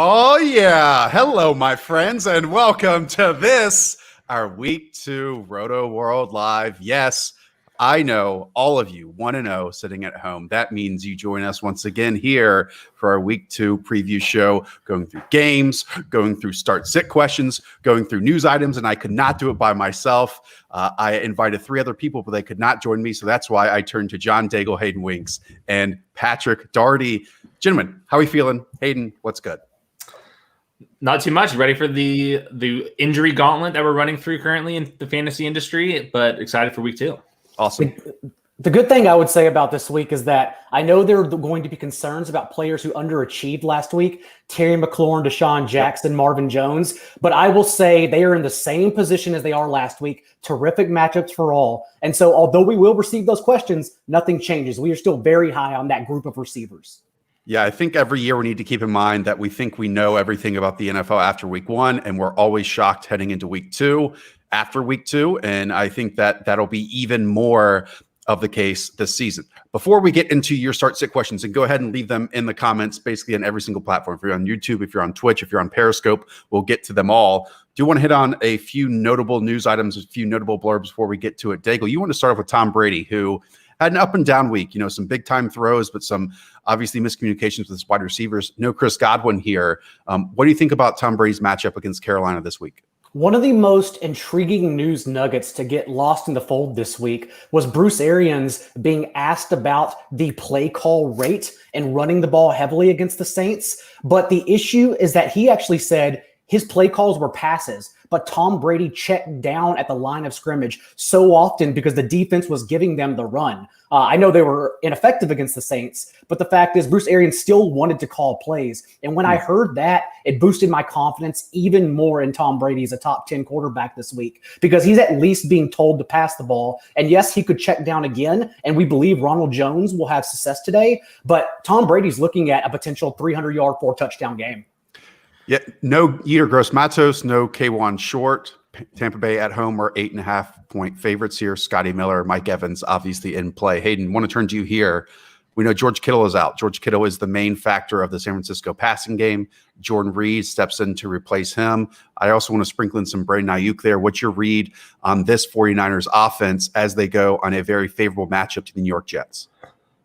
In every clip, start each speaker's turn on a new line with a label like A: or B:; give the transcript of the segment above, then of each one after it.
A: Oh, yeah. Hello, my friends, and welcome to this, our Week 2 Rotoworld Live. Yes, I know all of you want to know sitting at home. That means you join us once again here for our Week 2 preview show, going through games, going through start-sit questions, going through news items, and I could not do it by myself. I invited 3 other people, but they could not join me, so that's why I turned to John Daigle, Hayden Winks, and Patrick Daugherty. Gentlemen, how are we feeling? Hayden, what's good?
B: Not too much. Ready for the injury gauntlet that we're running through currently in the fantasy industry, but excited for week 2.
A: Awesome.
C: The good thing I would say about this week is that I know there are going to be concerns about players who underachieved last week, Terry McLaurin, Deshaun Jackson, Marvin Jones, but I will say they are in the same position as they are last week. Terrific matchups for all. And so although we will receive those questions, nothing changes. We are still very high on that group of receivers.
A: Yeah, I think every year we need to keep in mind that we think we know everything about the NFL after week 1, and we're always shocked heading into week 2 after week 2. And I think that that'll be even more of the case this season. Before we get into your start-sit questions, and go ahead and leave them in the comments, basically on every single platform. If you're on YouTube, if you're on Twitch, if you're on Periscope, we'll get to them all. Do want to hit on a few notable news items, a few notable blurbs before we get to it. Daigle, you want to start off with Tom Brady, who had an up and down week, some big time throws, but some obviously miscommunications with his wide receivers. No Chris Godwin here. What do you think about Tom Brady's matchup against Carolina this week?
C: One of the most intriguing news nuggets to get lost in the fold this week was Bruce Arians being asked about the play call rate and running the ball heavily against the Saints. But the issue is that he actually said his play calls were passes, but Tom Brady checked down at the line of scrimmage so often because the defense was giving them the run. I know they were ineffective against the Saints, but the fact is Bruce Arians still wanted to call plays. And when I heard that, it boosted my confidence even more in Tom Brady as a top 10 quarterback this week, because he's at least being told to pass the ball. And yes, he could check down again, and we believe Ronald Jones will have success today, but Tom Brady's looking at a potential 300-yard, 4-touchdown game.
A: Yeah, no Yetur Gross-Matos, no K1 Short. Tampa Bay at home are 8.5-point favorites here. Scotty Miller, Mike Evans, obviously in play. Hayden, want to turn to you here. We know George Kittle is out. George Kittle is the main factor of the San Francisco passing game. Jordan Reed steps in to replace him. I also want to sprinkle in some Brandon Alyuk there. What's your read on this 49ers offense as they go on a very favorable matchup to the New York Jets?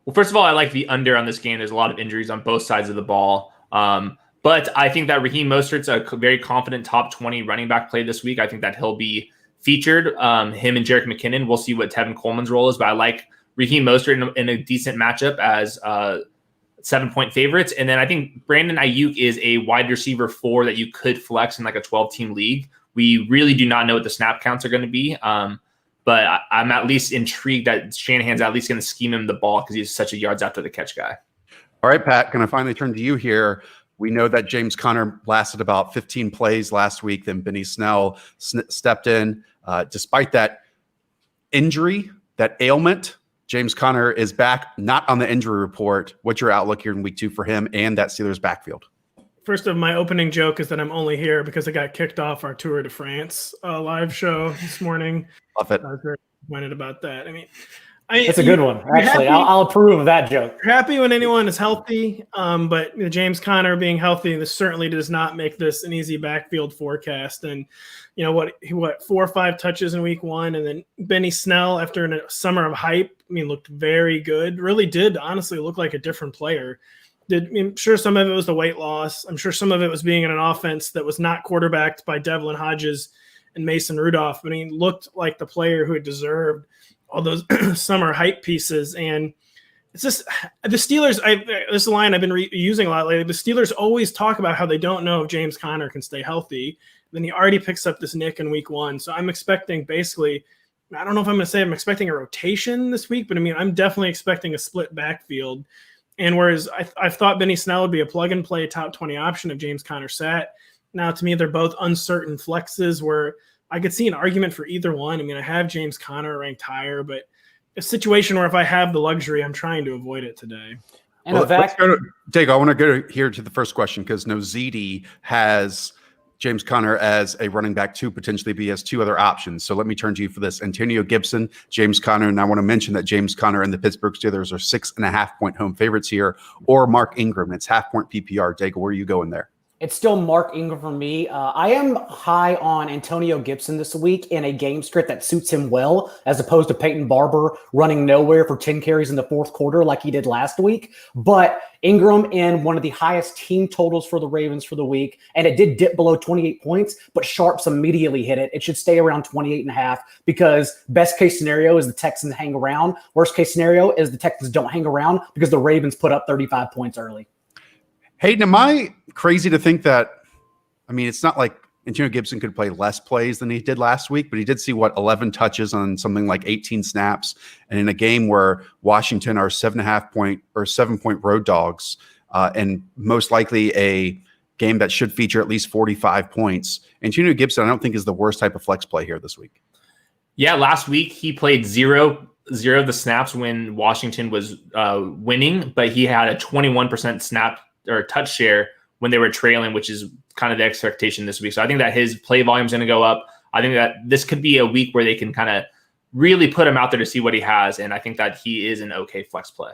B: Well, first of all, I like the under on this game. There's a lot of injuries on both sides of the ball. But I think that Raheem Mostert's a very confident top 20 running back play this week. I think that he'll be featured, him and Jerick McKinnon. We'll see what Tevin Coleman's role is, but I like Raheem Mostert in a decent matchup as 7-point favorites. And then I think Brandon Alyuk is a wide receiver 4 that you could flex in like a 12-team league. We really do not know what the snap counts are going to be, but I'm at least intrigued that Shanahan's at least going to scheme him the ball because he's such a yards after the catch guy.
A: All right, Pat, can I finally turn to you here? We know that James Conner lasted about 15 plays last week. Then Benny Snell stepped in. Despite that injury, that ailment, James Conner is back, not on the injury report. What's your outlook here in week 2 for him and that Steelers backfield?
D: First of my opening joke is that I'm only here because I got kicked off our Tour de France live show this morning.
A: Love it.
D: I was very disappointed about that.
C: It's a good one. Actually, I'll approve of that joke.
D: Happy when anyone is healthy, but James Conner being healthy, this certainly does not make this an easy backfield forecast. And what 4 or 5 touches in week 1, and then Benny Snell after a summer of hype, looked very good. Really did honestly look like a different player. I'm sure some of it was the weight loss. I'm sure some of it was being in an offense that was not quarterbacked by Devlin Hodges and Mason Rudolph, but he looked like the player who had deserved all those summer hype pieces. And it's just the Steelers. This is a line I've been using a lot lately. The Steelers always talk about how they don't know if James Conner can stay healthy. Then he already picks up this nick in week 1. So I'm expecting basically, I don't know if I'm going to say I'm expecting a rotation this week, but I'm definitely expecting a split backfield. And whereas I thought Benny Snell would be a plug and play top 20 option if James Conner sat, now to me, they're both uncertain flexes where I could see an argument for either one. I have James Conner ranked higher, but a situation where if I have the luxury, I'm trying to avoid it today.
C: And
A: Dave, I want to go here to the first question because noziti has James Conner as a running back 2, potentially be as 2 other options. So let me turn to you for this. Antonio Gibson, James Conner, and I want to mention that James Conner and the Pittsburgh Steelers are 6.5-point home favorites here, or Mark Ingram. It's half-point PPR. Dave, where are you going there?
C: It's still Mark Ingram for me. I am high on Antonio Gibson this week in a game script that suits him well, as opposed to Peyton Barber running nowhere for 10 carries in the fourth quarter like he did last week. But Ingram in one of the highest team totals for the Ravens for the week, and it did dip below 28 points, but Sharps immediately hit it. It should stay around 28.5 because best case scenario is the Texans hang around. Worst case scenario is the Texans don't hang around because the Ravens put up 35 points early.
A: Hayden, am I crazy to think that, I mean, it's not like Antonio Gibson could play less plays than he did last week, but he did see, 11 touches on something like 18 snaps. And in a game where Washington are 7-point road dogs, and most likely a game that should feature at least 45 points, Antonio Gibson, I don't think is the worst type of flex play here this week. Yeah,
B: last week he played zero of the snaps when Washington was winning, but he had a 21% snap or touch share when they were trailing, which is kind of the expectation this week. So I think that his play volume is going to go up. I think that this could be a week where they can kind of really put him out there to see what he has. And I think that he is an okay flex play.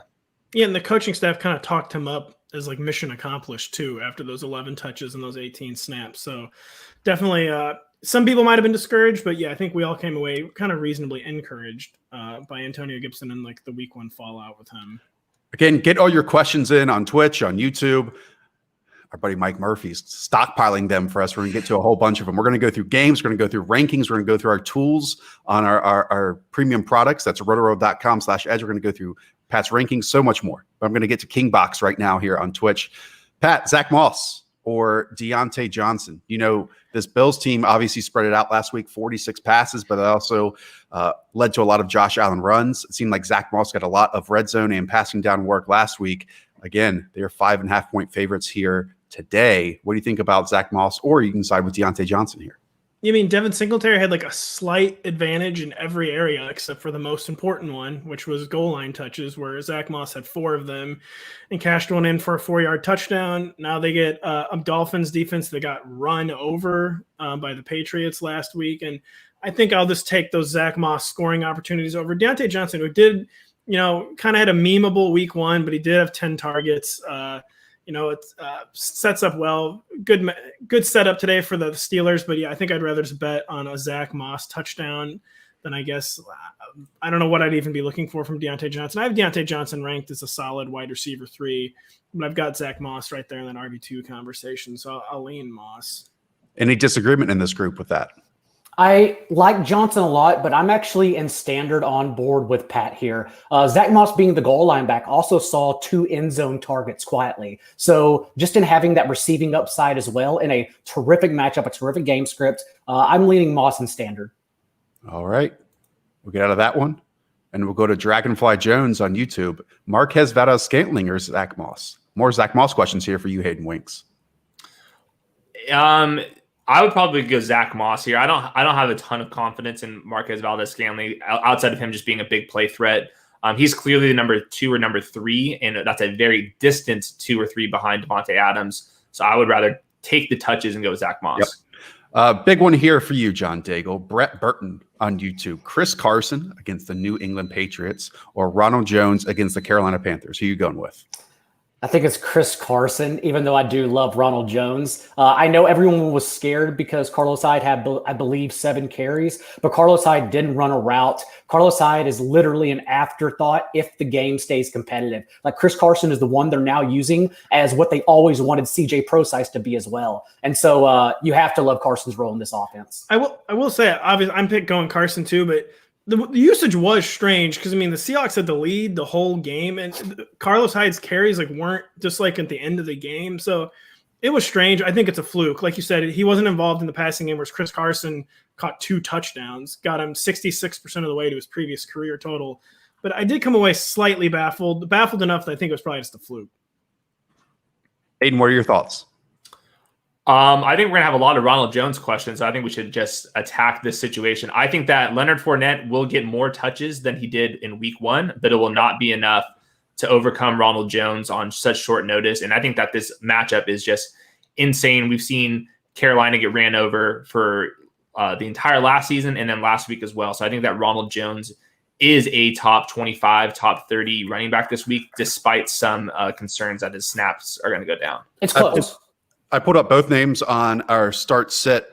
D: Yeah, and the coaching staff kind of talked him up as like mission accomplished too after those 11 touches and those 18 snaps. So definitely some people might have been discouraged, but yeah, I think we all came away kind of reasonably encouraged by Antonio Gibson and like the week one fallout with him.
A: Again, get all your questions in on Twitch, on YouTube. Our buddy Mike Murphy's stockpiling them for us. We're going to get to a whole bunch of them. We're going to go through games. We're going to go through rankings. We're going to go through our tools on our premium products. That's rotoworld.com/edge. We're going to go through Pat's rankings, so much more. But I'm going to get to KingBox right now here on Twitch. Pat, Zach Moss or Diontae Johnson? You know, this Bills team obviously spread it out last week, 46 passes, but it also led to a lot of Josh Allen runs. It seemed like Zach Moss got a lot of red zone and passing down work last week. Again, they're 5.5-point favorites here today. What do you think about Zach Moss, or you can side with Diontae Johnson here?
D: You mean Devin Singletary had like a slight advantage in every area except for the most important one, which was goal line touches, where Zach Moss had 4 of them and cashed one in for a 4-yard touchdown. Now they get a Dolphins defense that got run over by the Patriots last week. And I think I'll just take those Zach Moss scoring opportunities over Diontae Johnson, who did, kind of had a memeable week one, but he did have 10 targets. It sets up well. Good setup today for the Steelers. But yeah, I think I'd rather just bet on a Zach Moss touchdown than I guess. I don't know what I'd even be looking for from Diontae Johnson. I have Diontae Johnson ranked as a solid wide receiver 3, but I've got Zach Moss right there in that RB2 conversation. So I'll lean Moss.
A: Any disagreement in this group with that?
C: I like Johnson a lot, but I'm actually in standard on board with Pat here. Zach Moss, being the goal line back, also saw 2 end zone targets quietly. So just in having that receiving upside as well in a terrific matchup, a terrific game script, I'm leaning Moss in standard.
A: All right. We'll get out of that one, and we'll go to Dragonfly Jones on YouTube. Marquez Valdes-Scantling or Zach Moss? More Zach Moss questions here for you, Hayden Winks.
B: I would probably go Zach Moss here. I don't have a ton of confidence in Marquez Valdes-Scantling outside of him just being a big play threat. He's clearly the number 2 or number 3, and that's a very distant 2 or 3 behind Devante Adams. So I would rather take the touches and go Zach Moss.
A: Yep. Big one here for you, John Daigle. Brett Burton on YouTube. Chris Carson against the New England Patriots or Ronald Jones against the Carolina Panthers? Who are you going with?
C: I think it's Chris Carson, even though I do love Ronald Jones. I know everyone was scared because Carlos Hyde had, I believe, 7 carries, but Carlos Hyde didn't run a route. Carlos Hyde is literally an afterthought if the game stays competitive. Like Chris Carson is the one they're now using as what they always wanted CJ Prosise to be as well. And so you have to love Carson's role in this offense.
D: I will say, obviously, I'm going Carson too, but the usage was strange because, the Seahawks had the lead the whole game, and Carlos Hyde's carries weren't just at the end of the game. So it was strange. I think it's a fluke. Like you said, he wasn't involved in the passing game, whereas Chris Carson caught 2 touchdowns, got him 66% of the way to his previous career total. But I did come away slightly baffled enough that I think it was probably just a fluke.
A: Aiden, what are your thoughts?
B: I think we're going to have a lot of Ronald Jones questions. So I think we should just attack this situation. I think that Leonard Fournette will get more touches than he did in week 1, but it will not be enough to overcome Ronald Jones on such short notice. And I think that this matchup is just insane. We've seen Carolina get ran over for the entire last season and then last week as well. So I think that Ronald Jones is a top 25, top 30 running back this week, despite some concerns that his snaps are going to go down.
C: It's close.
A: I put up both names on our start sit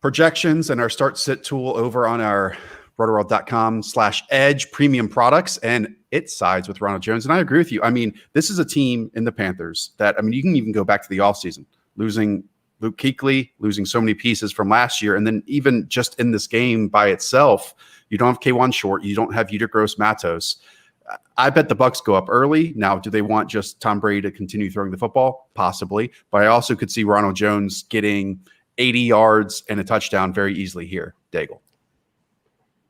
A: projections and our start sit tool over on our rotoworld.com/edge premium products, and it sides with Ronald Jones. And I agree with you. I mean, this is a team in the Panthers that, I mean, you can even go back to the offseason, losing Luke Kuechly, losing so many pieces from last year. And then even just in this game by itself, you don't have K1 Short, you don't have Gross Matos. I bet the Bucs go up early. Now, do they want just Tom Brady to continue throwing the football? Possibly. But I also could see Ronald Jones getting 80 yards and a touchdown very easily here, Daigle.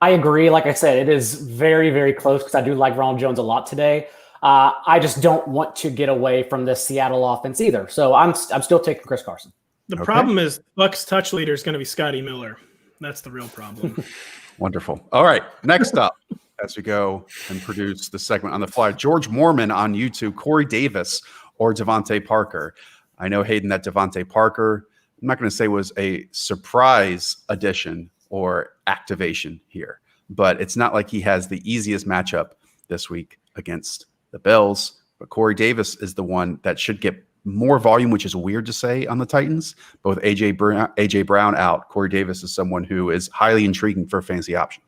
C: I agree. Like I said, it is very, very close because I do like Ronald Jones a lot today. I just don't want to get away from the Seattle offense either. So I'm still taking Chris Carson.
D: The problem is Bucs touch leader is going to be Scotty Miller. That's the real problem.
A: Wonderful. All right. Next up, as we go and produce the segment on the fly, George Morman on YouTube, Corey Davis or Devante Parker. I know, Hayden, that Devante Parker, I'm not going to say was a surprise addition or activation here, but it's not like he has the easiest matchup this week against the Bills. But Corey Davis is the one that should get more volume, which is weird to say on the Titans. Both AJ Brown out. Corey Davis is someone who is highly intriguing for a fantasy option.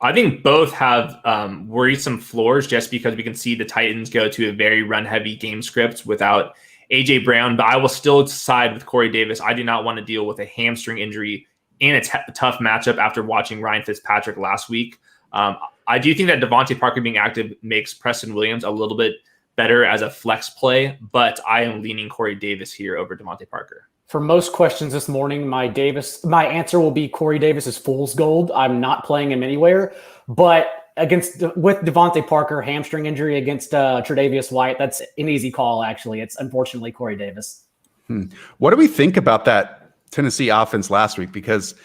B: I think both have worrisome floors just because we can see the Titans go to a very run-heavy game script without AJ Brown. But I will still side with Corey Davis. I do not want to deal with a hamstring injury and a tough matchup after watching Ryan Fitzpatrick last week. I do think that Devante Parker being active makes Preston Williams a little bit better as a flex play, but I am leaning Corey Davis here over Devante Parker.
C: For most questions this morning, my answer will be Corey Davis is fool's gold. I'm not playing him anywhere, but with Devante Parker hamstring injury against Tre'Davious White, that's an easy call. Actually, it's unfortunately Corey Davis.
A: What do we think about that Tennessee offense last week? Because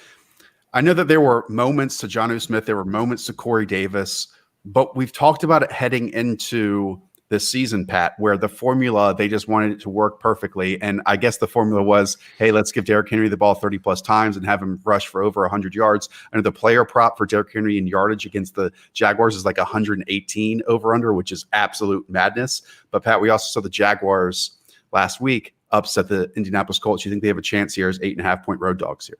A: I know that there were moments to Jonnu Smith, there were moments to Corey Davis, but we've talked about it heading into this season, Pat, where the formula, they just wanted it to work perfectly. And I guess the formula was, hey, let's give Derrick Henry the ball 30 plus times and have him rush for over 100 yards. And the player prop for Derrick Henry in yardage against the Jaguars is like 118 over under, which is absolute madness. But Pat, we also saw the Jaguars last week upset the Indianapolis Colts. You think they have a chance here as 8.5-point road dogs here?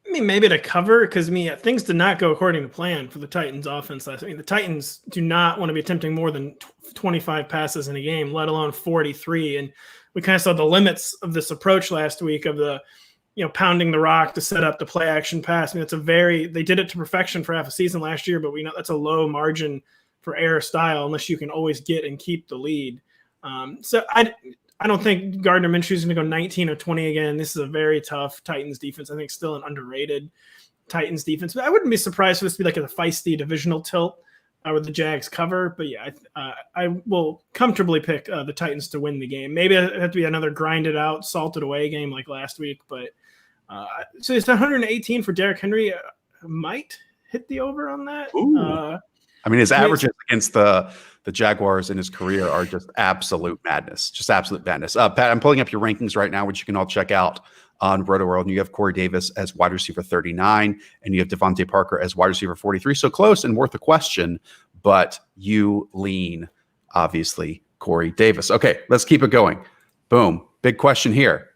D: I mean, maybe to cover, because things did not go according to plan for the Titans offense last week. The Titans do not want to be attempting more than 25 passes in a game, let alone 43. And we kind of saw the limits of this approach last week of the, pounding the rock to set up the play action pass. I mean, they did it to perfection for half a season last year, but we know that's a low margin for error style unless you can always get and keep the lead. So I don't think Gardner Minshew is going to go 19 or 20 again. This is a very tough Titans defense. I think still an underrated Titans defense. But I wouldn't be surprised for this to be like a feisty divisional tilt where the Jags cover. But yeah, I will comfortably pick the Titans to win the game. Maybe it have to be another grinded out, salted away game like last week. But so it's 118 for Derrick Henry. Might hit the over on that.
A: His averages against the Jaguars in his career are just absolute madness. Pat, I'm pulling up your rankings right now, which you can all check out on Rotoworld. And you have Corey Davis as wide receiver 39, and you have Devante Parker as wide receiver 43. So close and worth a question, but you lean, obviously, Corey Davis. Okay, let's keep it going. Boom. Big question here.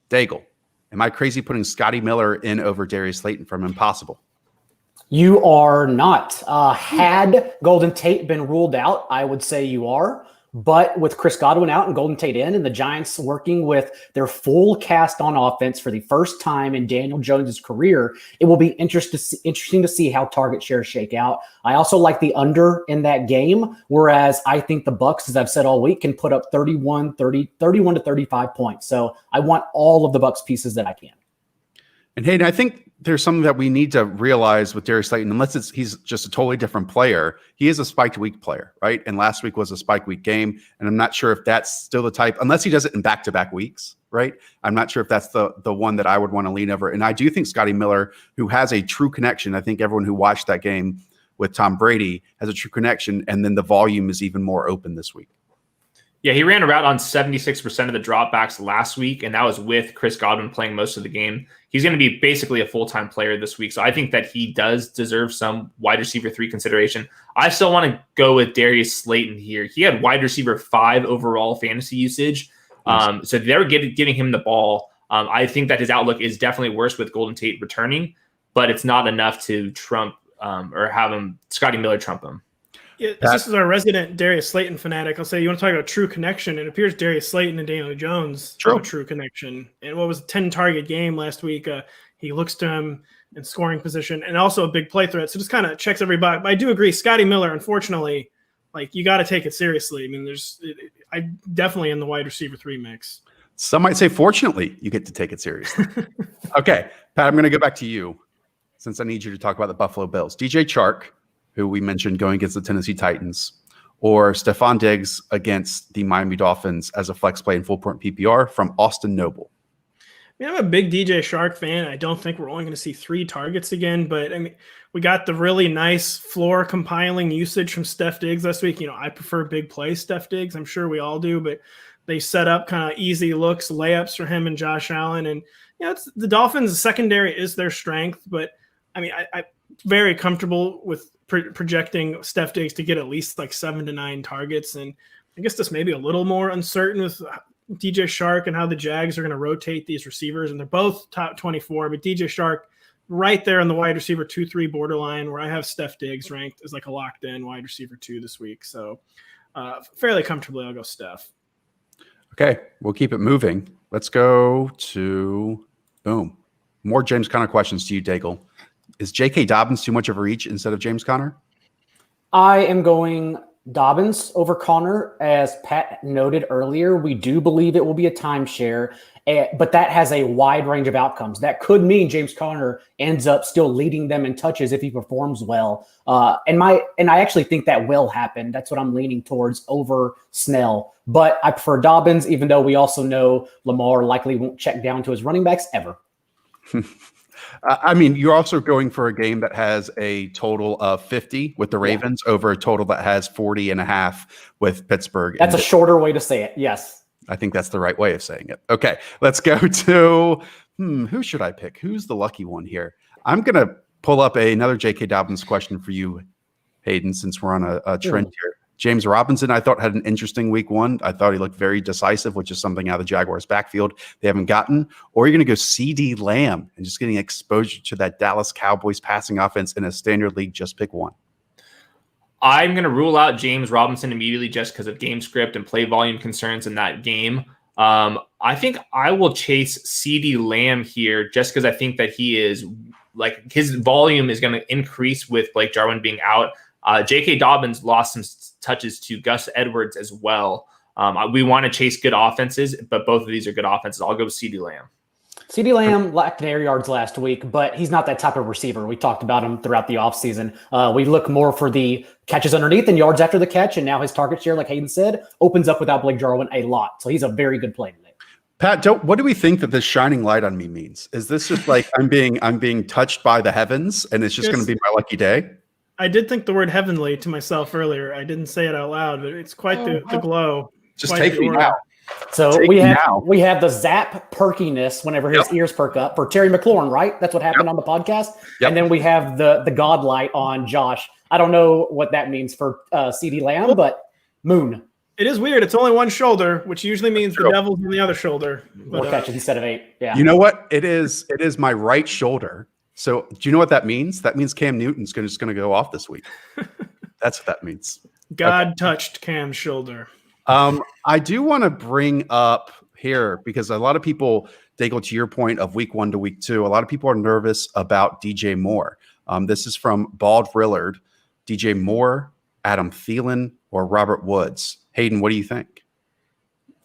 A: Daigle, am I crazy putting Scotty Miller in over Darius Slayton from Impossible?
C: You are not. Had Golden Tate been ruled out, I would say you are. But with Chris Godwin out and Golden Tate in, and the Giants working with their full cast on offense for the first time in Daniel Jones' career, it will be interesting to see how target shares shake out. I also like the under in that game, whereas I think the Bucs, as I've said all week, can put up 31 to 35 points. So I want all of the Bucs pieces that I can.
A: And Hayden, I think there's something that we need to realize with Darius Slayton, unless he's just a totally different player, he is a spiked week player, right? And last week was a spike week game. And I'm not sure if that's still the type, unless he does it in back-to-back weeks, right? I'm not sure if that's the one that I would want to lean over. And I do think Scotty Miller, who has a true connection, I think everyone who watched that game with Tom Brady has a true connection. And then the volume is even more open this week.
B: Yeah, he ran a route on 76% of the dropbacks last week, and that was with Chris Godwin playing most of the game. He's going to be basically a full-time player this week, so I think that he does deserve some wide receiver 3 consideration. I still want to go with Darius Slayton here. He had wide receiver 5 overall fantasy usage So they're giving him the ball. I think that his outlook is definitely worse with Golden Tate returning, but it's not enough to trump or have Scotty Miller trump him.
D: Yeah, this is our resident Darius Slayton fanatic. I'll say, you want to talk about true connection? It appears Darius Slayton and Daniel Jones have a true connection. And what was a 10-target game last week? He looks to him in scoring position and also a big play threat. So just kind of checks every box. But I do agree, Scotty Miller, unfortunately, like, you got to take it seriously. I mean, I definitely in the wide receiver 3 mix.
A: Some might say, fortunately, you get to take it seriously. Okay, Pat, I'm going to go back to you since I need you to talk about the Buffalo Bills. DJ Chark, who we mentioned going against the Tennessee Titans, or Stephon Diggs against the Miami Dolphins as a flex play in full-point PPR from Austin Knoble.
D: I mean, I'm a big DJ Chark fan. I don't think we're only going to see 3 targets again, but I mean, we got the really nice floor compiling usage from Steph Diggs last week. You know, I prefer big play Steph Diggs. I'm sure we all do, but they set up kind of easy looks, layups for him and Josh Allen. And, you know, the Dolphins' secondary is their strength, but I mean, I'm very comfortable with projecting Steph Diggs to get at least like 7 to 9 targets. And I guess this may be a little more uncertain with DJ Chark and how the Jags are going to rotate these receivers. And they're both top 24, but DJ Chark right there on the wide receiver 2-3 borderline, where I have Steph Diggs ranked as like a locked in wide receiver 2 this week. So fairly comfortably, I'll go Steph.
A: Okay, we'll keep it moving. Let's go to more James Conner questions to you, Daigle. Is J.K. Dobbins too much of a reach instead of James Conner?
C: I am going Dobbins over Conner. As Pat noted earlier, we do believe it will be a timeshare, but that has a wide range of outcomes. That could mean James Conner ends up still leading them in touches if he performs well. And I actually think that will happen. That's what I'm leaning towards over Snell. But I prefer Dobbins, even though we also know Lamar likely won't check down to his running backs ever.
A: I mean, you're also going for a game that has a total of 50 with the Ravens over a total that has 40.5 with Pittsburgh.
C: That's a shorter way to say it. Yes.
A: I think that's the right way of saying it. Okay, let's go to who should I pick? Who's the lucky one here? I'm going to pull up another J.K. Dobbins question for you, Hayden, since we're on a trend here. James Robinson, I thought, had an interesting week 1. I thought he looked very decisive, which is something out of the Jaguars' backfield they haven't gotten. Or you're going to go CD Lamb and just getting exposure to that Dallas Cowboys passing offense in a standard league. Just pick one.
B: I'm going to rule out James Robinson immediately just because of game script and play volume concerns in that game. I think I will chase CD Lamb here just because I think that he is like his volume is going to increase with Blake Jarwin being out. J.K. Dobbins lost some touches to Gus Edwards as well. We want to chase good offenses, but both of these are good offenses. I'll go with CeeDee Lamb.
C: CeeDee Lamb lacked in air yards last week, but he's not that type of receiver. We talked about him throughout the offseason. We look more for the catches underneath and yards after the catch, and now his target share, like Hayden said, opens up without Blake Jarwin a lot. So he's a very good play today.
A: Pat, what do we think that this shining light on me means? Is this just like I'm being touched by the heavens, and it's just going to be my lucky day?
D: I did think the word heavenly to myself earlier. I didn't say it out loud, but it's quite the glow.
A: Just take me now.
C: So we have the zap perkiness whenever his ears perk up for Terry McLaurin, right? That's what happened on the podcast. Yep. And then we have the God light on Josh. I don't know what that means for CeeDee Lamb, but moon.
D: It is weird. It's only one shoulder, which usually means the devil's on the other shoulder.
C: More catches instead of 8. Yeah.
A: You know what? It is my right shoulder. So do you know what that means? That means Cam Newton's just going to go off this week. That's what that means.
D: God touched Cam's shoulder.
A: I do want to bring up here because a lot of people, they go to your point of week 1 to week 2. A lot of people are nervous about DJ Moore. This is from Bald Rillard. DJ Moore, Adam Thielen, or Robert Woods. Hayden, what do you think?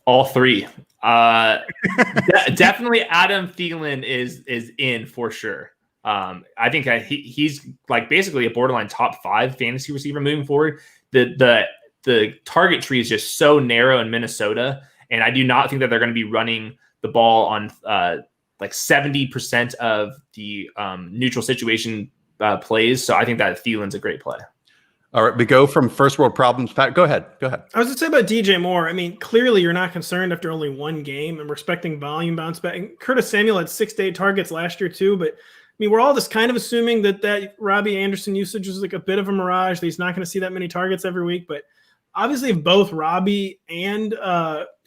B: All 3. Definitely Adam Thielen is in for sure. I think he's like basically a borderline top 5 fantasy receiver moving forward. The target tree is just so narrow in Minnesota, and I do not think that they're going to be running the ball on like 70% of the neutral situation plays. So I think that Thielen's a great play.
A: All right, we go from first world problems. Pat, go ahead.
D: I was going to say about DJ Moore. I mean, clearly you're not concerned after only one game, and we're expecting volume bounce back. And Curtis Samuel had 6 to 8 targets last year too, but I mean, we're all just kind of assuming that Robbie Anderson usage is like a bit of a mirage, that he's not going to see that many targets every week. But obviously, if both Robbie and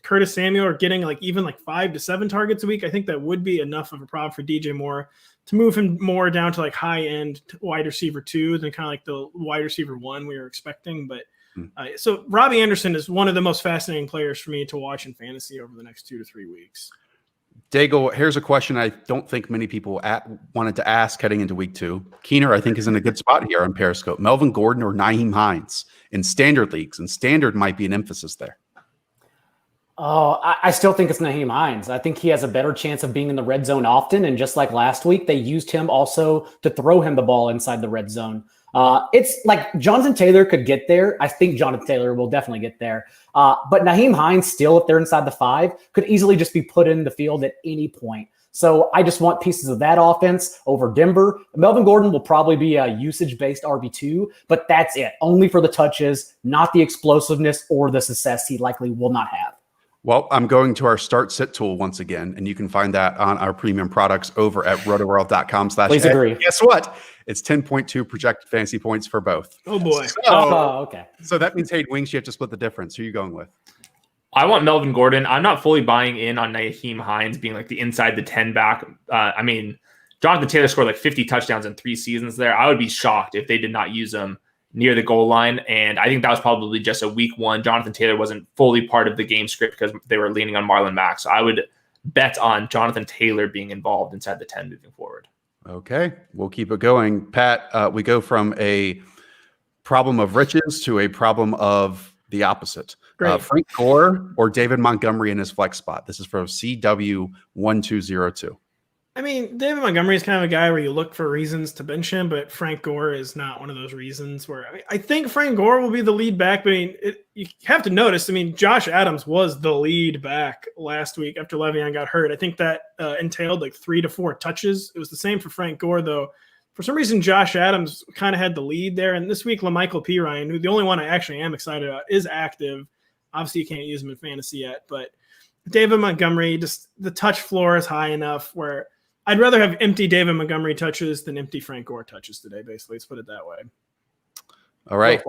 D: Curtis Samuel are getting like even like 5 to 7 targets a week, I think that would be enough of a problem for DJ Moore to move him more down to like high end wide receiver 2 than kind of like the wide receiver 1 we were expecting. But so Robbie Anderson is one of the most fascinating players for me to watch in fantasy over the next 2 to 3 weeks.
A: Daigle, here's a question I don't think many people wanted to ask heading into week 2. Keener, I think, is in a good spot here on Periscope. Melvin Gordon or Nyheim Hines in standard leagues, and standard might be an emphasis there.
C: Oh, I still think it's Nyheim Hines. I think he has a better chance of being in the red zone often. And just like last week, they used him also to throw him the ball inside the red zone. It's like Jonathan Taylor could get there. I think Jonathan Taylor will definitely get there. But Nyheim Hines still, if they're inside the 5, could easily just be put in the field at any point. So I just want pieces of that offense over Denver. Melvin Gordon will probably be a usage-based RB2, but that's it. Only for the touches, not the explosiveness or the success he likely will not have.
A: Well, I'm going to our start sit tool once again, and you can find that on our premium products over at rotoworld.com/.
C: Please agree.
A: Guess what? It's 10.2 projected fantasy points for both.
D: Oh boy.
C: Okay.
A: So that means Hayden Wings, you have to split the difference. Who are you going with?
B: I want Melvin Gordon. I'm not fully buying in on Nyheim Hines being like the inside the 10 back. I mean, Jonathan Taylor scored like 50 touchdowns in 3 seasons there. I would be shocked if they did not use him near the goal line. And I think that was probably just a week 1. Jonathan Taylor wasn't fully part of the game script because they were leaning on Marlon Mack. So I would bet on Jonathan Taylor being involved inside the 10 moving forward.
A: Okay, we'll keep it going. Pat, we go from a problem of riches to a problem of the opposite. Frank Gore or David Montgomery in his flex spot. This is from CW1202.
D: I mean, David Montgomery is kind of a guy where you look for reasons to bench him, but Frank Gore is not one of those reasons where I think Frank Gore will be the lead back. But you have to notice, Josh Adams was the lead back last week after Le'Veon got hurt. I think that entailed like 3 to 4 touches. It was the same for Frank Gore, though. For some reason, Josh Adams kind of had the lead there. And this week, LaMichael Pirine, who the only one I actually am excited about, is active. Obviously, you can't use him in fantasy yet, but David Montgomery, just the touch floor is high enough where I'd rather have empty David Montgomery touches than empty Frank Gore touches today, basically. Let's put it that way.
A: All right.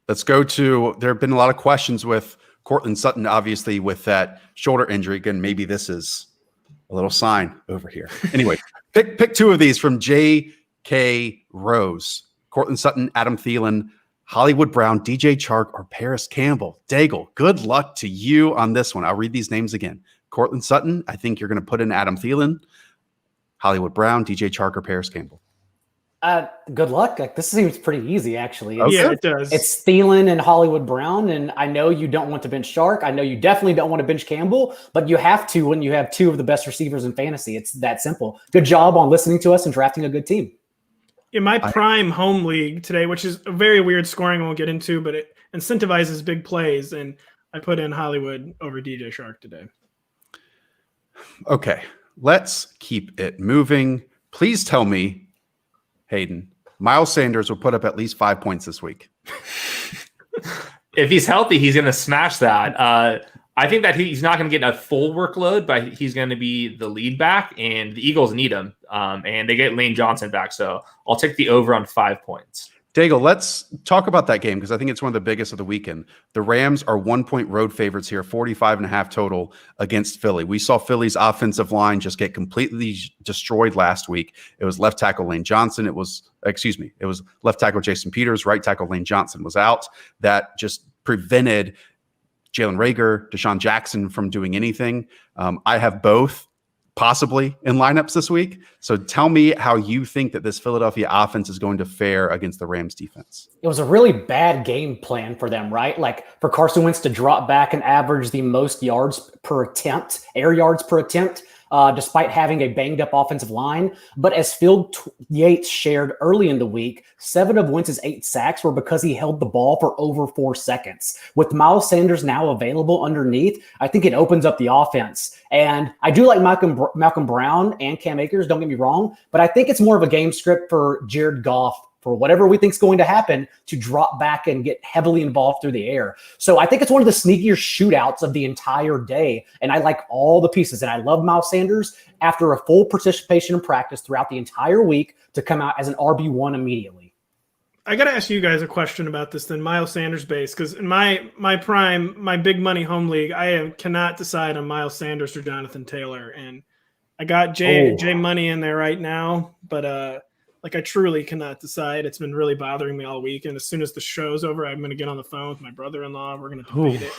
A: Let's go to, there have been a lot of questions with Cortland Sutton, obviously, with that shoulder injury. Again, maybe this is a little sign over here. Anyway, pick 2 of these from jkochrose. Cortland Sutton, Adam Theilen, Hollywood Brown, DJ Chark, or Paris Campbell. Daigle, good luck to you on this one. I'll read these names again. Cortland Sutton, I think you're going to put in Adam Theilen. Hollywood Brown, DJ Chark, or Paris Campbell.
C: Good luck. Like, this seems pretty easy, actually.
D: Yeah, it does.
C: It's Theilen and Hollywood Brown, and I know you don't want to bench Chark. I know you definitely don't want to bench Campbell, but you have to when you have 2 of the best receivers in fantasy. It's that simple. Good job on listening to us and drafting a good team.
D: In my prime home league today, which is a very weird scoring I won't get into, but it incentivizes big plays, and I put in Hollywood over DJ Chark today.
A: Okay, let's keep it moving. Please tell me, Hayden, Miles Sanders will put up at least 5 points this week.
B: If he's healthy, he's going to smash that. I think that he's not going to get a full workload, but he's going to be the lead back, and the Eagles need him. And they get Lane Johnson back, so I'll take the over on 5 points.
A: Daigle, let's talk about that game because I think it's one of the biggest of the weekend. The Rams are 1-point road favorites here, 45.5 total against Philly. We saw Philly's offensive line just get completely destroyed last week. It was left tackle Lane Johnson. It was left tackle Jason Peters. Right tackle Lane Johnson was out. That just prevented Jalen Reagor, Deshaun Jackson from doing anything. I have both possibly in lineups this week. So tell me how you think that this Philadelphia offense is going to fare against the Rams defense.
C: It was a really bad game plan for them, right? Like for Carson Wentz to drop back and average the most yards per attempt, air yards per attempt, despite having a banged up offensive line. But as Phil Yates shared early in the week, 7 of Wentz's 8 sacks were because he held the ball for over 4 seconds. With Miles Sanders now available underneath, I think it opens up the offense. And I do like Malcolm Brown and Cam Akers, don't get me wrong, but I think it's more of a game script for Jared Goff, for whatever we think is going to happen, to drop back and get heavily involved through the air. So I think it's one of the sneakier shootouts of the entire day. And I like all the pieces. And I love Miles Sanders after a full participation in practice throughout the entire week to come out as an RB1 immediately.
D: I got to ask you guys a question about this then, Miles Sanders base, because in my prime, my big money home league, cannot decide on Miles Sanders or Jonathan Taylor, and I got J Money in there right now, but I truly cannot decide. It's been really bothering me all week, and as soon as the show's over, I'm going to get on the phone with my brother-in-law. We're going to debate it.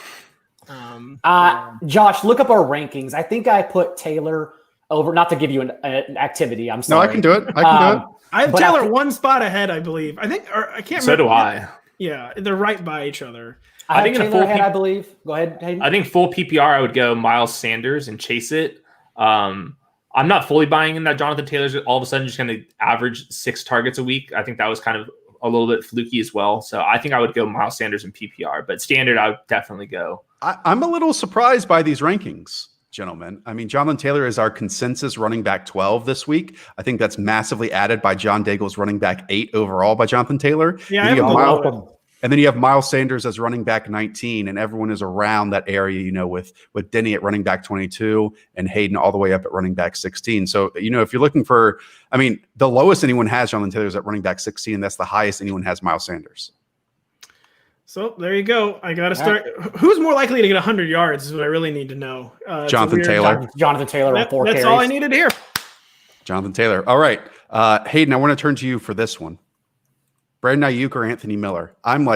C: Josh, look up our rankings. I think I put Taylor over, not to give you an activity. I'm sorry.
A: No, I can do it. I can do it.
D: I have Taylor one spot ahead, I believe. I can't remember.
B: So do I.
D: Yeah, they're right by each other.
C: I think Taylor ahead, I believe. Go ahead, Hayden.
B: I think full PPR, I would go Miles Sanders and chase it. I'm not fully buying in that Jonathan Taylor's all of a sudden just going to average 6 targets a week. I think that was kind of a little bit fluky as well. So I think I would go Miles Sanders and PPR, but standard, I would definitely go.
A: I'm a little surprised by these rankings, gentlemen. I mean, Jonathan Taylor is our consensus running back 12 this week. I think that's massively added by John Daigle's running back 8 overall by Jonathan Taylor.
D: Yeah,
A: and then you have Miles Sanders as running back 19, and everyone is around that area, with Denny at running back 22 and Hayden all the way up at running back 16. So, if you're looking for, the lowest anyone has Jonathan Taylor is at running back 16. That's the highest anyone has Miles Sanders.
D: So there you go. I got to start. Who's more likely to get 100 yards is what I really need to know.
A: Jonathan Taylor.
C: Jonathan Taylor with 4 carries.
D: That's all I needed here.
A: Jonathan Taylor. All right. Hayden, I want to turn to you for this one. Brandon Alyuk or Anthony Miller? I'm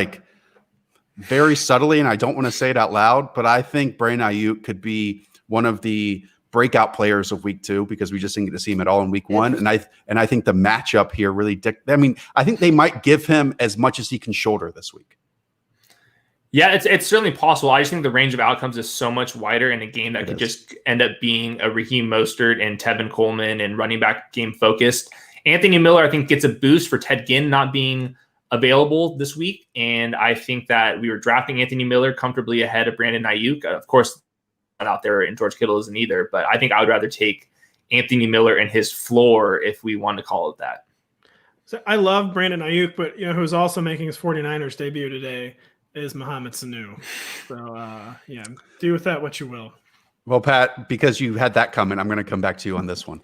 A: very subtly, and I don't want to say it out loud, but I think Brandon Alyuk could be one of the breakout players of week 2 because we just didn't get to see him at all in week 1. And I think the matchup here really I think they might give him as much as he can shoulder this week.
B: Yeah, it's certainly possible. I just think the range of outcomes is so much wider in a game that could just end up being a Raheem Mostert and Tevin Coleman and running back game focused. Anthony Miller, I think, gets a boost for Ted Ginn not being available this week. And I think that we were drafting Anthony Miller comfortably ahead of Brandon Alyuk. Of course, not out there, and George Kittle isn't either. But I think I would rather take Anthony Miller and his floor, if we want to call it that.
D: So I love Brandon Alyuk, but who's also making his 49ers debut today is Mohamed Sanu. So, do with that what you will.
A: Well, Pat, because you had that coming, I'm going to come back to you on this one.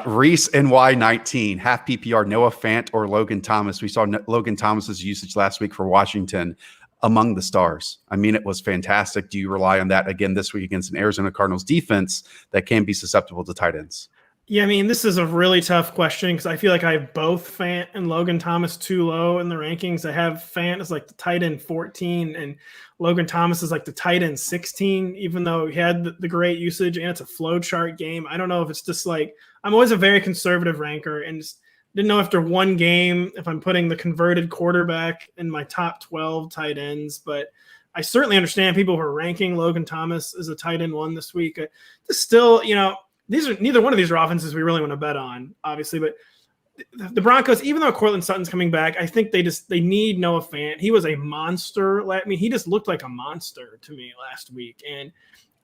A: Reese NY19, half PPR, Noah Fant or Logan Thomas. We saw Logan Thomas's usage last week for Washington among the stars. It was fantastic. Do you rely on that again this week against an Arizona Cardinals defense that can be susceptible to tight ends?
D: Yeah, this is a really tough question because I feel like I have both Fant and Logan Thomas too low in the rankings. I have Fant as the tight end 14 and Logan Thomas is the tight end 16, even though he had the great usage and it's a flow chart game. I don't know if it's just I'm always a very conservative ranker and just didn't know after one game if I'm putting the converted quarterback in my top 12 tight ends, but I certainly understand people who are ranking Logan Thomas as a tight end 1 this week. Still, neither one of these are offenses we really want to bet on, obviously, but the Broncos, even though Courtland Sutton's coming back, I think they need Noah Fant. He was a monster. He just looked like a monster to me last week. And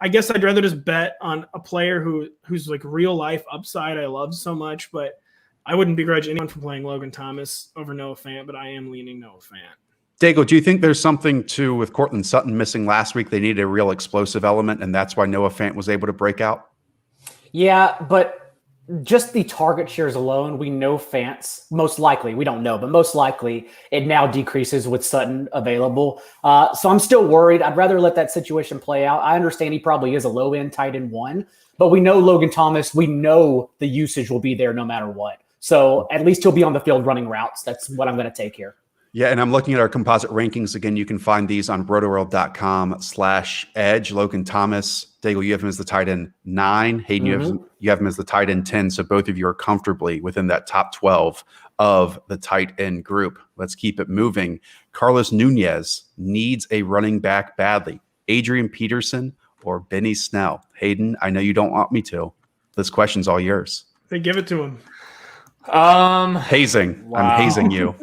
D: I guess I'd rather just bet on a player who's real life upside I love so much, but I wouldn't begrudge anyone for playing Logan Thomas over Noah Fant, but I am leaning Noah Fant.
A: Daigle, do you think there's something to with Courtland Sutton missing last week? They needed a real explosive element, and that's why Noah Fant was able to break out?
C: Yeah, but just the target shares alone, we know Fant's most likely, we don't know, but most likely it now decreases with Sutton available. So I'm still worried. I'd rather let that situation play out. I understand he probably is a low end tight end 1, but we know Logan Thomas, we know the usage will be there no matter what. So at least he'll be on the field running routes. That's what I'm going to take here.
A: Yeah, and I'm looking at our composite rankings. Again, you can find these on rotoworld.com/edge. Logan Thomas, Daigle, you have him as the tight end 9. Hayden, you have him as the tight end 10. So both of you are comfortably within that top 12 of the tight end group. Let's keep it moving. Carlos Nunez needs a running back badly. Adrian Peterson or Benny Snell? Hayden, I know you don't want me to. This question's all yours.
D: They give it to him.
A: Hazing.
B: Wow.
A: I'm hazing you.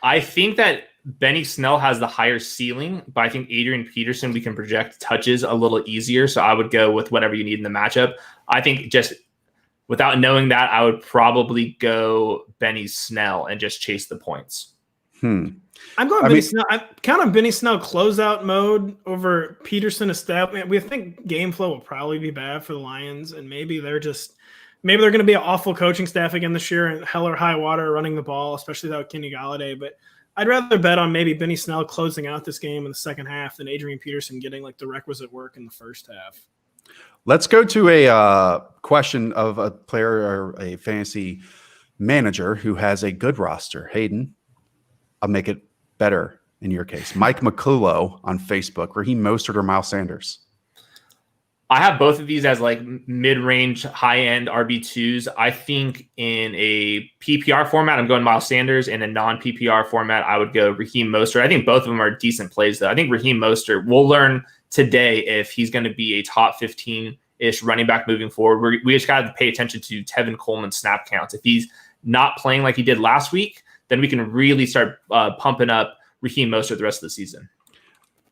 B: I think that Benny Snell has the higher ceiling, but I think Adrian Peterson, we can project touches a little easier. So I would go with whatever you need in the matchup. I think just without knowing that, I would probably go Benny Snell and just chase the points.
D: I'm going Benny Snell. I'm kind of Benny Snell closeout mode over Peterson establishment. We think game flow will probably be bad for the Lions, and maybe they're just maybe they're going to be an awful coaching staff again this year and hell or high water running the ball, especially without Kenny Galladay. But I'd rather bet on maybe Benny Snell closing out this game in the second half than Adrian Peterson getting like the requisite work in the first half.
A: Let's go to a question of a player or a fantasy manager who has a good roster. Hayden, I'll make it better in your case. Mike McCullough on Facebook, Raheem Mostert or Miles Sanders?
B: I have both of these as like mid-range, high-end RB2s. I think in a PPR format, I'm going Miles Sanders. In a non-PPR format, I would go Raheem Mostert. I think both of them are decent plays, though. I think Raheem Mostert, we'll learn today if he's going to be a top 15-ish running back moving forward. We just got to pay attention to Tevin Coleman's snap counts. If he's not playing like he did last week, then we can really start pumping up Raheem Mostert the rest of the season.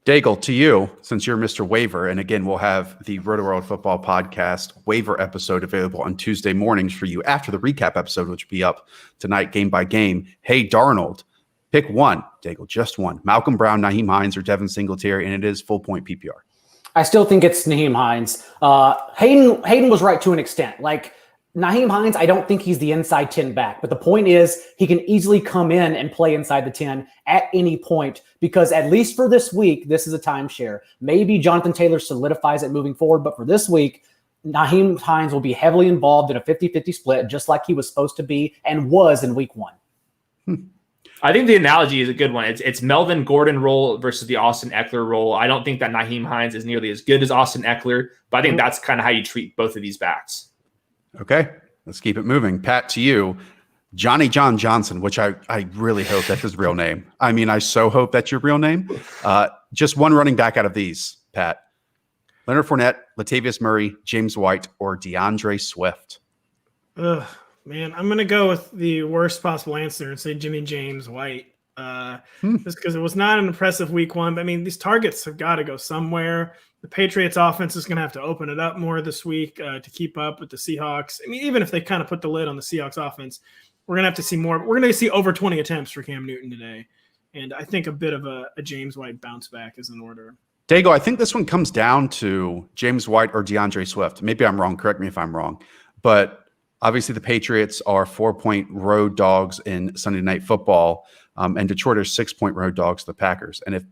A: Daigle, to you, since you're Mr. Waiver, and again, we'll have the Rotoworld Football Podcast waiver episode available on Tuesday mornings for you after the recap episode, which will be up tonight, game by game. Hey, Darnold, pick one. Daigle, just one. Malcolm Brown, Nyheim Hines, or Devin Singletary, and it is full point PPR.
C: I still think it's Nyheim Hines. Hayden was right to an extent. Like, Nyheim Hines, I don't think he's the inside 10 back, but the point is he can easily come in and play inside the 10 at any point because at least for this week, this is a timeshare. Maybe Jonathan Taylor solidifies it moving forward, but for this week, Nyheim Hines will be heavily involved in a 50-50 split just like he was supposed to be and was in week 1.
B: I think the analogy is a good one. It's Melvin Gordon role versus the Austin Eckler role. I don't think that Nyheim Hines is nearly as good as Austin Eckler, but I think that's kind of how you treat both of these backs.
A: Okay, let's keep it moving. Pat, to you, Johnny John Johnson, which I really hope that's his real name. I mean, I so hope that's your real name. Just one running back out of these, Pat. Leonard Fournette, Latavius Murray, James White, or DeAndre Swift?
D: Ugh, man, I'm going to go with the worst possible answer and say Jimmy James White. Just because it was not an impressive week 1. But, I mean, these targets have got to go somewhere. The Patriots offense is going to have to open it up more this week to keep up with the Seahawks. I mean, even if they kind of put the lid on the Seahawks offense, we're going to have to see more. We're going to see over 20 attempts for Cam Newton today. And I think a bit of a James White bounce back is in order.
A: Daigle, I think this one comes down to James White or DeAndre Swift. Maybe I'm wrong. Correct me if I'm wrong. But obviously the Patriots are 4-point road dogs in Sunday Night Football, and Detroit are 6-point road dogs to the Packers. And if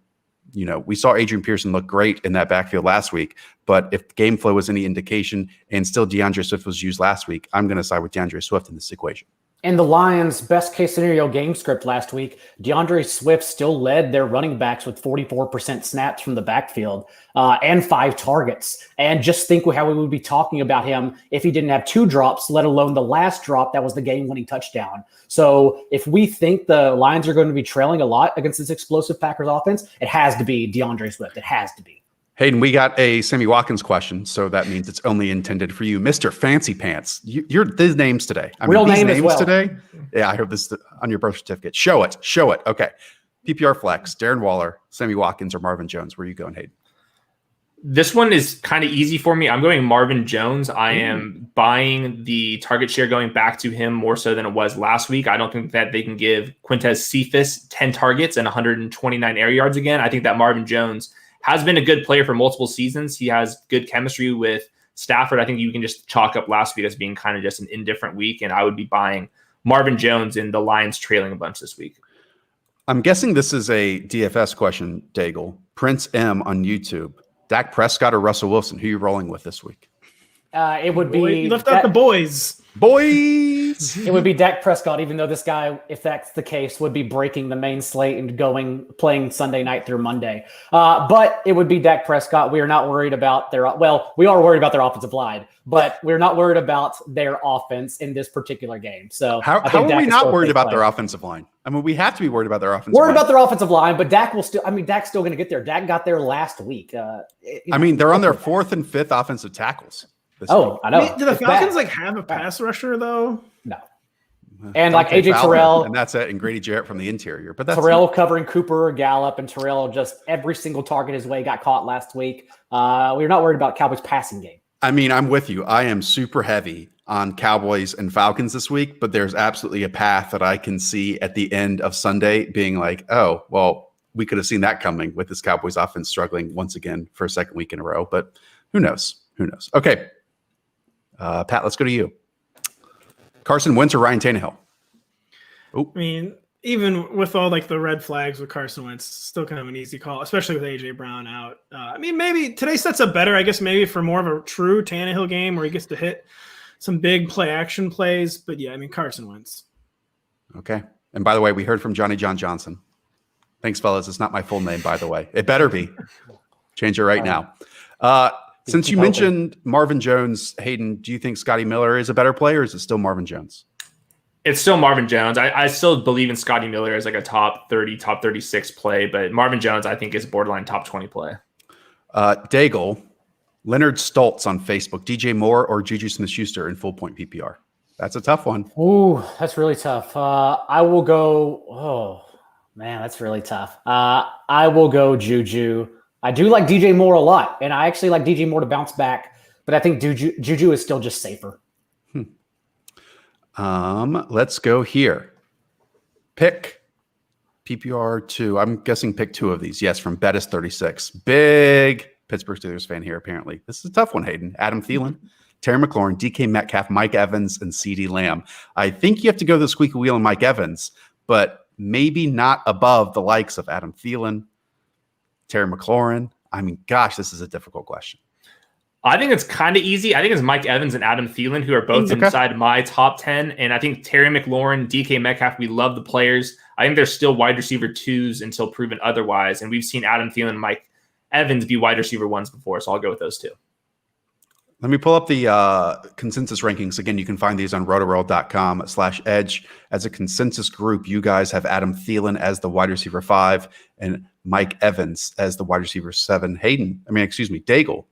A: we saw Adrian Peterson look great in that backfield last week, but if game flow was any indication and still DeAndre Swift was used last week, I'm going to side with DeAndre Swift in this equation.
C: In the Lions' best case scenario game script last week, DeAndre Swift still led their running backs with 44% snaps from the backfield and 5 targets. And just think how we would be talking about him if he didn't have 2 drops, let alone the last drop that was the game-winning touchdown. So if we think the Lions are going to be trailing a lot against this explosive Packers offense, it has to be DeAndre Swift. It has to be.
A: Hayden, we got a Sammy Watkins question, so that means it's only intended for you, Mr. Fancy Pants. You're these names today.
C: Real name
A: names
C: as well.
A: Today. Yeah, I heard this on your birth certificate. Show it. Okay. PPR Flex, Darren Waller, Sammy Watkins, or Marvin Jones. Where are you going, Hayden?
B: This one is kind of easy for me. I'm going Marvin Jones. I am buying the target share going back to him more so than it was last week. I don't think that they can give Quintez Cephas 10 targets and 129 air yards again. I think that Marvin Jones has been a good player for multiple seasons. He has good chemistry with Stafford. I think you can just chalk up last week as being kind of just an indifferent week, and I would be buying Marvin Jones in the Lions trailing a bunch this week.
A: I'm guessing this is a DFS question, Daigle. Prince M on YouTube. Dak Prescott or Russell Wilson? Who are you rolling with this week?
C: It would be
D: you left out the boys.
A: Boys!
C: It would be Dak Prescott, even though this guy, if that's the case, would be breaking the main slate and playing Sunday night through Monday. But it would be Dak Prescott. We are not worried about we are worried about their offensive line, but we're not worried about their offense in this particular game. So
A: how are we not worried about their offensive line? I mean, we have to be worried about their offensive line.
C: Worried about their offensive line, but Dak's still going to get there. Dak got there last week.
A: They're on their 4th and 5th offensive tackles.
C: I know.
D: Do the Falcons have a pass rusher though?
C: No. And like AJ Terrell,
A: and that's it. And Grady Jarrett from the interior, but that's
C: Terrell covering Cooper, Gallup, and Terrell just every single target his way got caught last week. We're not worried about Cowboys passing game.
A: I mean, I'm with you. I am super heavy on Cowboys and Falcons this week, but there's absolutely a path that I can see at the end of Sunday being like, oh, well, we could have seen that coming with this Cowboys offense struggling once again for a second week in a row. But who knows? Okay. Pat, let's go to you. Carson Wentz or Ryan Tannehill?
D: I mean, even with all like the red flags with Carson Wentz, still kind of an easy call, especially with AJ Brown out. I mean, maybe today sets up better, I guess, maybe for more of a true Tannehill game where he gets to hit some big play action plays. But yeah, I mean, Carson Wentz.
A: Okay. And by the way, we heard from Johnny John Johnson. Thanks, fellas. It's not my full name, by the way. It better be. Change it right now. Since you mentioned Marvin Jones, Hayden, do you think Scotty Miller is a better player, or is it still Marvin Jones?
B: It's still Marvin Jones. I still believe in Scotty Miller as like a top 30, top 36 play, but Marvin Jones, I think, is borderline top 20 play.
A: Daigle, Leonard Stoltz on Facebook, DJ Moore or Juju Smith-Schuster in full point PPR? That's a tough one.
C: Ooh, that's really tough. I will go. Oh, man, that's really tough. I will go Juju. I do like DJ Moore a lot, and I actually like DJ Moore to bounce back, but I think Juju is still just safer.
A: Let's go here. Pick PPR 2. I'm guessing pick 2 of these. Yes, from Bettis36. Big Pittsburgh Steelers fan here, apparently. This is a tough one, Hayden. Adam Thielen, Terry McLaurin, DK Metcalf, Mike Evans, and CeeDee Lamb. I think you have to go the squeaky wheel on Mike Evans, but maybe not above the likes of Adam Thielen, Terry McLaurin. I mean, gosh, this is a difficult question.
B: I think it's kind of easy. I think it's Mike Evans and Adam Thielen who are both inside my top 10. And I think Terry McLaurin, DK Metcalf, we love the players. I think they're still wide receiver 2s until proven otherwise. And we've seen Adam Thielen and Mike Evans be wide receiver 1s before. So I'll go with those 2.
A: Let me pull up the consensus rankings. Again, you can find these on rotoworld.com/edge. As a consensus group, you guys have Adam Thielen as the wide receiver 5 and Mike Evans as the wide receiver 7. Daigle,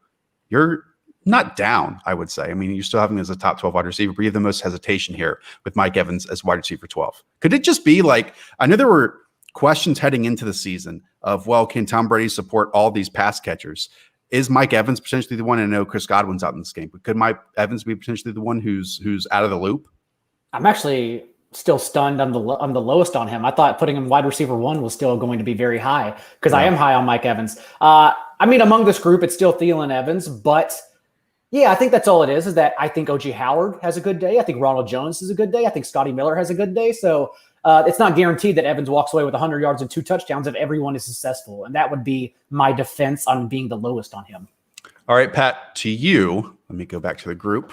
A: you're not down, I would say. I mean, you still have him as a top 12 wide receiver, but you have the most hesitation here with Mike Evans as wide receiver 12. Could it just be like, I know there were questions heading into the season of, well, can Tom Brady support all these pass catchers? Is Mike Evans potentially the one? I know Chris Godwin's out in this game, but could Mike Evans be potentially the one who's out of the loop? I'm
C: actually still stunned on the lowest on him. I thought putting him wide receiver 1 was still going to be very high because I am high on Mike Evans. I mean, among this group, it's still Thielen Evans, but yeah, I think that's all it is that I think O.J. Howard has a good day. I think Ronald Jones has a good day. I think Scotty Miller has a good day. So it's not guaranteed that Evans walks away with 100 yards and 2 touchdowns if everyone is successful. And that would be my defense on being the lowest on him.
A: All right, Pat, to you. Let me go back to the group.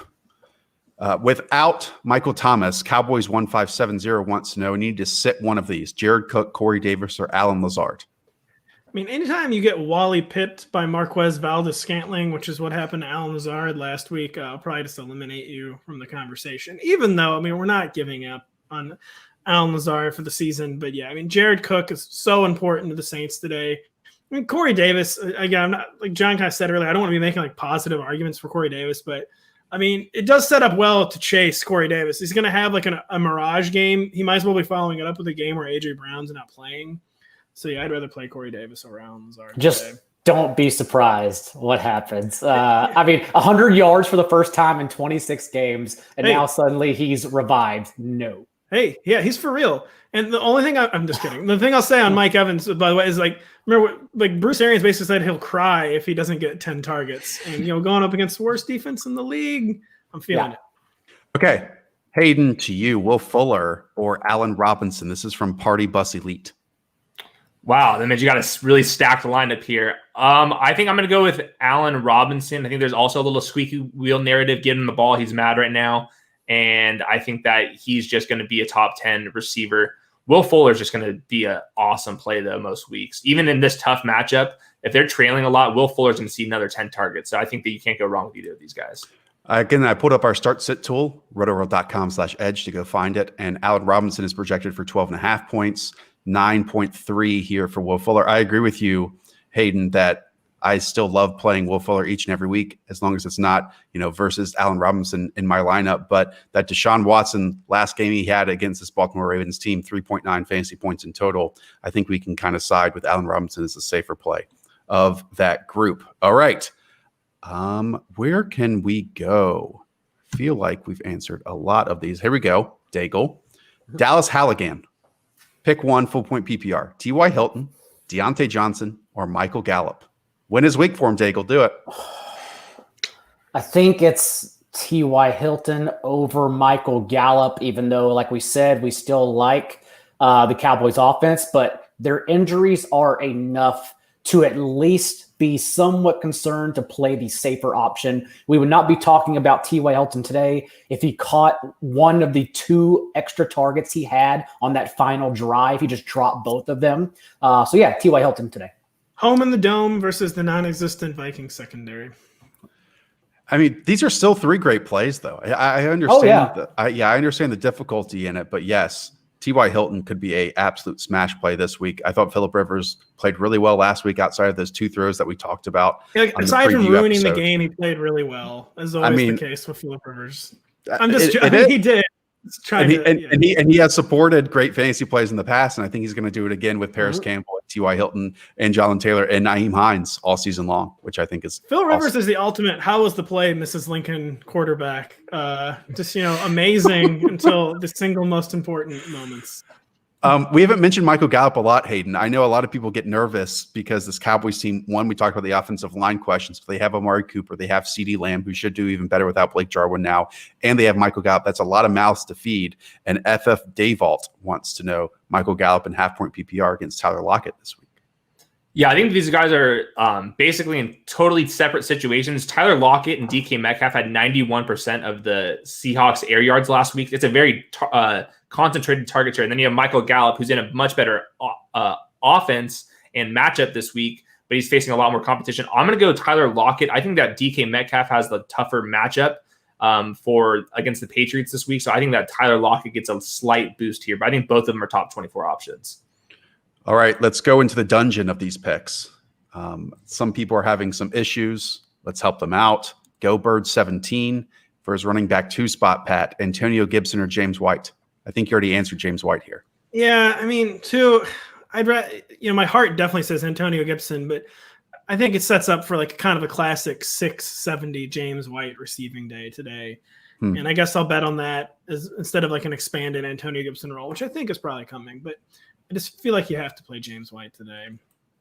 A: Without Michael Thomas, Cowboys 1570 wants to know, you need to sit one of these, Jared Cook, Corey Davis, or Alan Lazard.
D: I mean, anytime you get Wally pipped by Marquez Valdez-Scantling, which is what happened to Alan Lazard last week, I'll probably just eliminate you from the conversation. Even though, I mean, we're not giving up on Alan Lazard for the season. But yeah, I mean, Jared Cook is so important to the Saints today. I mean, Corey Davis, again, I'm not, like John kind of said earlier, I don't want to be making like positive arguments for Corey Davis, but I mean, it does set up well to chase Corey Davis. He's going to have like a mirage game. He might as well be following it up with a game where AJ Brown's not playing. So yeah, I'd rather play Corey Davis around Lazard.
C: Just don't be surprised what happens. I mean, 100 yards for the first time in 26 games, and now suddenly he's revived. No.
D: Hey, yeah, he's for real. And the only thing I'm just kidding. The thing I'll say on Mike Evans, by the way, is like, remember, like Bruce Arians basically said he'll cry if he doesn't get 10 targets. And, going up against the worst defense in the league, I'm feeling it.
A: Okay. Hayden, to you, Will Fuller or Allen Robinson. This is from Party Bus Elite.
B: Wow, that means you got a really stacked lineup here. I think I'm going to go with Allen Robinson. I think there's also a little squeaky wheel narrative. Give him the ball. He's mad right now. And I think that he's just going to be a top 10 receiver. Will Fuller is just going to be an awesome play, though, most weeks. Even in this tough matchup, if they're trailing a lot, Will Fuller's going to see another 10 targets. So I think that you can't go wrong with either of these guys.
A: Again, I pulled up our start-sit tool, rotoworld.com/edge to go find it. And Allen Robinson is projected for 12.5 points. 9.3 here for Will Fuller. I agree with you, Hayden, that I still love playing Will Fuller each and every week, as long as it's not, versus Allen Robinson in my lineup. But that Deshaun Watson last game he had against this Baltimore Ravens team, 3.9 fantasy points in total. I think we can kind of side with Allen Robinson as a safer play of that group. All right. Where can we go? I feel like we've answered a lot of these. Here we go. Daigle. Dallas Halligan. Pick one full point PPR. T.Y. Hilton, Diontae Johnson, or Michael Gallup. Win his week for him, Daigle. Do it.
C: I think it's T.Y. Hilton over Michael Gallup, even though, like we said, we still like the Cowboys offense, but their injuries are enough to at least be somewhat concerned to play the safer option. We would not be talking about T.Y. Hilton today if he caught one of the 2 extra targets he had on that final drive. He just dropped both of them. So yeah, T.Y. Hilton today.
D: Home in the dome versus the non-existent Vikings secondary.
A: I mean, these are still 3 great plays, though. I understand. I understand the difficulty in it, but yes, T.Y. Hilton could be a absolute smash play this week. I thought Phillip Rivers played really well last week outside of those 2 throws that we talked about.
D: Aside from ruining the game, he played really well, as always the case with Phillip Rivers. He did.
A: He has supported great fantasy plays in the past, and I think he's going to do it again with Paris Campbell, T.Y. Hilton, and Jonathan Taylor, and Nyheim Hines all season long, which I think is
D: Phil Rivers is the ultimate. How was the play, Mrs. Lincoln quarterback? Amazing until the single most important moments.
A: We haven't mentioned Michael Gallup a lot, Hayden. I know a lot of people get nervous because this Cowboys team, one, we talked about the offensive line questions, but they have Amari Cooper, they have CeeDee Lamb, who should do even better without Blake Jarwin now, and they have Michael Gallup. That's a lot of mouths to feed. And FF Dayvault wants to know Michael Gallup and half-point PPR against Tyler Lockett this week.
B: Yeah, I think these guys are basically in totally separate situations. Tyler Lockett and DK Metcalf had 91% of the Seahawks air yards last week. It's a very concentrated target share. And then you have Michael Gallup, who's in a much better offense and matchup this week, but he's facing a lot more competition. I'm going to go Tyler Lockett. I think that DK Metcalf has the tougher matchup against the Patriots this week. So I think that Tyler Lockett gets a slight boost here, but I think both of them are top 24 options.
A: All right, let's go into the dungeon of these picks. Some people are having some issues. Let's help them out. Go Bird 17 for his running back 2 spot, Pat. Antonio Gibson or James White? I think you already answered James White here.
D: Yeah, I mean, 2, I'd rather, my heart definitely says Antonio Gibson, but I think it sets up for like kind of a classic 670 James White receiving day today. And I guess I'll bet on that instead of like an expanded Antonio Gibson role, which I think is probably coming, but I just feel like you have to play James White today.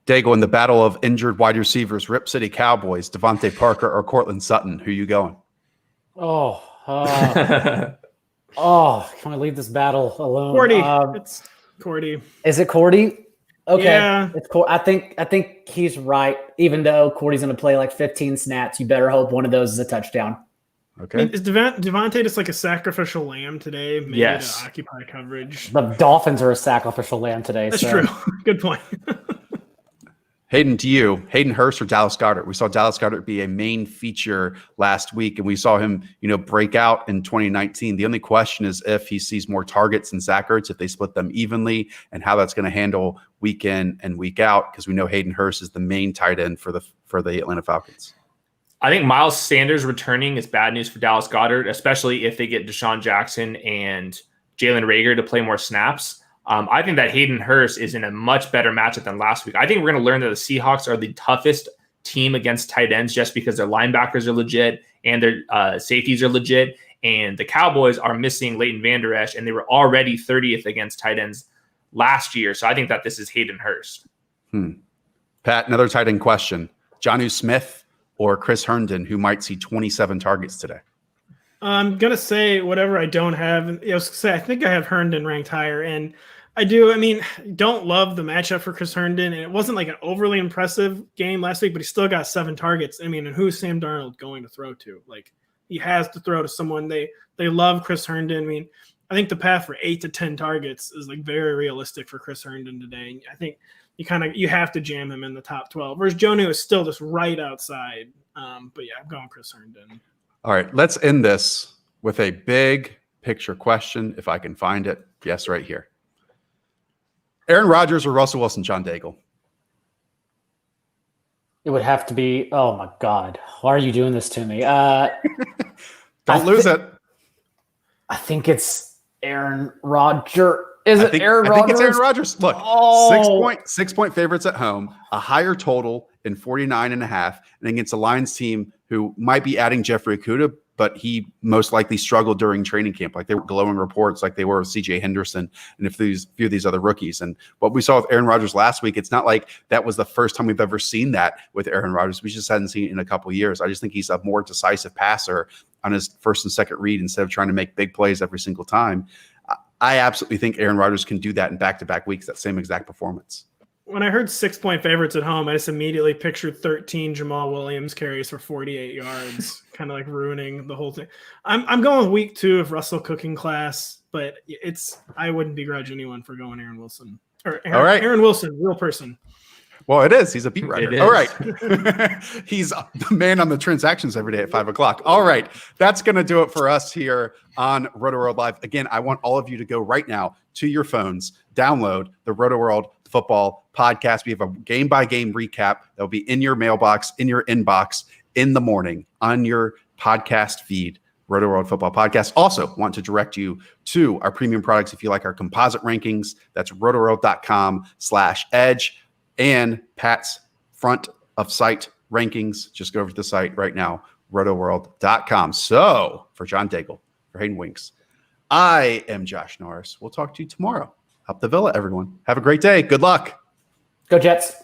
A: Dago, in the battle of injured wide receivers, Rip City Cowboys, Devante Parker or Cortland Sutton, who you going?
C: Can we leave this battle alone?
D: Cordy. It's Cordy.
C: Is it Cordy? Okay.
D: Yeah.
C: It's cool. I think he's right. Even though Cordy's going to play like 15 snaps, you better hope one of those is a touchdown.
A: Okay.
D: I mean, is Devante just like a sacrificial lamb today? Maybe
B: yes.
D: To occupy coverage.
C: The Dolphins are a sacrificial lamb today.
D: That's true. Good point.
A: Hayden, to you, Hayden Hurst or Dallas Goedert? We saw Dallas Goedert be a main feature last week, and we saw him, break out in 2019. The only question is if he sees more targets than Zach Ertz, if they split them evenly, and how that's going to handle week in and week out, because we know Hayden Hurst is the main tight end for the Atlanta Falcons.
B: I think Miles Sanders returning is bad news for Dallas Goedert, especially if they get Deshaun Jackson and Jalen Reagor to play more snaps. I think that Hayden Hurst is in a much better matchup than last week. I think we're going to learn that the Seahawks are the toughest team against tight ends just because their linebackers are legit and their safeties are legit. And the Cowboys are missing Leighton Vander Esch, and they were already 30th against tight ends last year. So I think that this is Hayden Hurst.
A: Pat, another tight end question. Jonnu Smith or Chris Herndon, who might see 27 targets today?
D: I'm going to say whatever I don't have. I think I have Herndon ranked higher, and I do. I mean, don't love the matchup for Chris Herndon, and it wasn't like an overly impressive game last week, but he still got 7 targets. I mean, and who's Sam Darnold going to throw to? Like, he has to throw to someone. They love Chris Herndon. I mean, I think the path for 8 to 10 targets is like very realistic for Chris Herndon today. I think you have to jam him in the top 12. Whereas Jonnu is still just right outside. But yeah, I'm going Chris Herndon.
A: All right, let's end this with a big picture question, if I can find it. Yes, right here. Aaron Rodgers or Russell Wilson, John Daigle?
C: It would have to be, oh my God, why are you doing this to me?
A: Don't lose it.
C: I think it's Aaron Rodgers. Is it Aaron Rodgers?
A: I think it's Aaron Rodgers. Look, 6 point favorites at home, a higher total in 49.5, and against a Lions team who might be adding Jeffrey Okudah, but he most likely struggled during training camp. Like, they were glowing reports like they were with CJ Henderson and a few of these other rookies. And what we saw with Aaron Rodgers last week, it's not like that was the first time we've ever seen that with Aaron Rodgers. We just hadn't seen it in a couple of years. I just think he's a more decisive passer on his first and second read instead of trying to make big plays every single time. I absolutely think Aaron Rodgers can do that in back-to-back weeks, that same exact performance.
D: When I heard 6-point favorites at home, I just immediately pictured 13 Jamal Williams carries for 48 yards, kind of like ruining the whole thing. I'm going with week 2 of Russell cooking class, but I wouldn't begrudge anyone for going Aaron Wilson. Aaron Wilson, real person.
A: Well, it is. He's a beat writer. All right. He's the man on the transactions every day at 5 o'clock. All right. That's going to do it for us here on Rotoworld Live. Again, I want all of you to go right now to your phones, download the Rotoworld Football podcast. We have a game-by-game recap that will be in your mailbox, in your inbox, in the morning on your podcast feed. Rotoworld Football Podcast. Also want to direct you to our premium products if you like our composite rankings. That's rotoworld.com/edge. And Pat's front of site rankings. Just go over to the site right now, rotoworld.com. So for John Daigle, for Hayden Winks, I am Josh Norris. We'll talk to you tomorrow. Up the Villa, everyone. Have a great day. Good luck.
C: Go Jets.